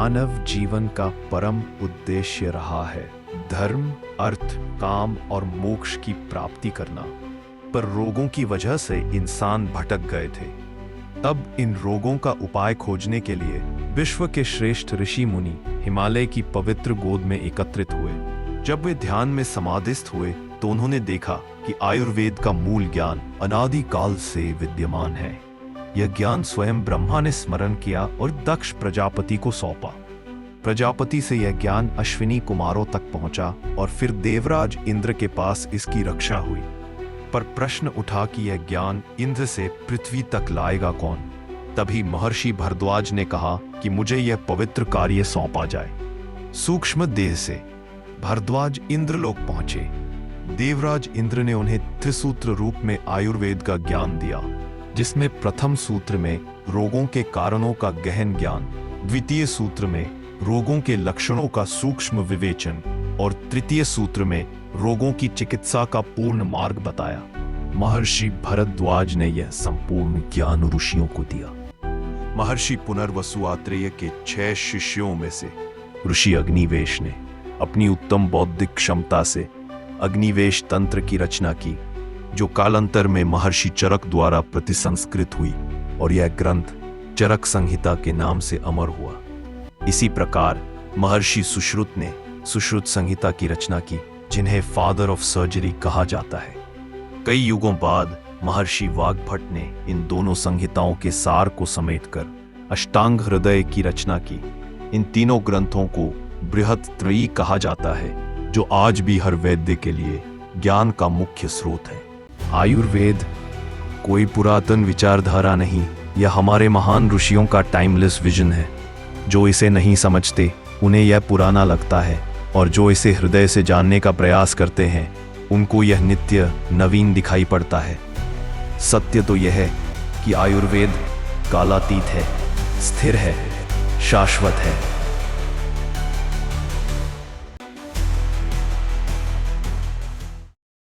मानव जीवन का परम उद्देश्य रहा है धर्म, अर्थ, काम और मोक्ष की प्राप्ति करना। पर रोगों की वजह से इंसान भटक गए थे। तब इन रोगों का उपाय खोजने के लिए विश्व के श्रेष्ठ ऋषि मुनि हिमालय की पवित्र गोद में एकत्रित हुए। जब वे ध्यान में समाधिस्थ हुए तो उन्होंने देखा कि आयुर्वेद का मूल ज्ञान अनादि काल से विद्यमान है। यह ज्ञान स्वयं ब्रह्मा ने स्मरण किया और दक्ष प्रजापति को सौंपा। प्रजापति से यह ज्ञान अश्विनी कुमारों तक पहुंचा और फिर देवराज इंद्र के पास इसकी रक्षा हुई। पर प्रश्न उठा कि यह ज्ञान इंद्र से पृथ्वी तक लाएगा कौन? तभी महर्षि भरद्वाज ने कहा कि मुझे यह पवित्र कार्य सौंपा जाए। सूक्ष्म देह से भरद्वाज इंद्रलोक पहुंचे। देवराज इंद्र ने उन्हें त्रिसूत्र रूप में आयुर्वेद का ज्ञान दिया, जिसमें प्रथम सूत्र में रोगों के कारणों का गहन ज्ञान, द्वितीय सूत्र में रोगों के लक्षणों का सूक्ष्म विवेचन और तृतीय सूत्र में रोगों की चिकित्सा का पूर्ण मार्ग बताया। महर्षि भरद्वाज ने यह संपूर्ण ज्ञान ऋषियों को दिया। महर्षि पुनर्वसु आत्रेय के 6 शिष्यों में से ऋषि अग्निवेश ने अपनी उत्तम बौद्धिक क्षमता से अग्निवेश तंत्र की रचना की, जो कालांतर में महर्षि चरक द्वारा प्रतिसंस्कृत हुई और यह ग्रंथ चरक संहिता के नाम से अमर हुआ। इसी प्रकार महर्षि सुश्रुत ने सुश्रुत संहिता की रचना की, जिन्हें फादर ऑफ सर्जरी कहा जाता है। कई युगों बाद महर्षि वाग्भट ने इन दोनों संहिताओं के सार को समेटकर अष्टांग हृदय की रचना की। इन तीनों ग्रंथों को बृहत्त्रयी कहा जाता है, जो आज भी हर वैद्य के लिए ज्ञान का मुख्य स्रोत है। आयुर्वेद कोई पुरातन विचारधारा नहीं, यह हमारे महान ऋषियों का टाइमलेस विजन है। जो इसे नहीं समझते उन्हें यह पुराना लगता है, और जो इसे हृदय से जानने का प्रयास करते हैं उनको यह नित्य नवीन दिखाई पड़ता है। सत्य तो यह है कि आयुर्वेद कालातीत है, स्थिर है, शाश्वत है।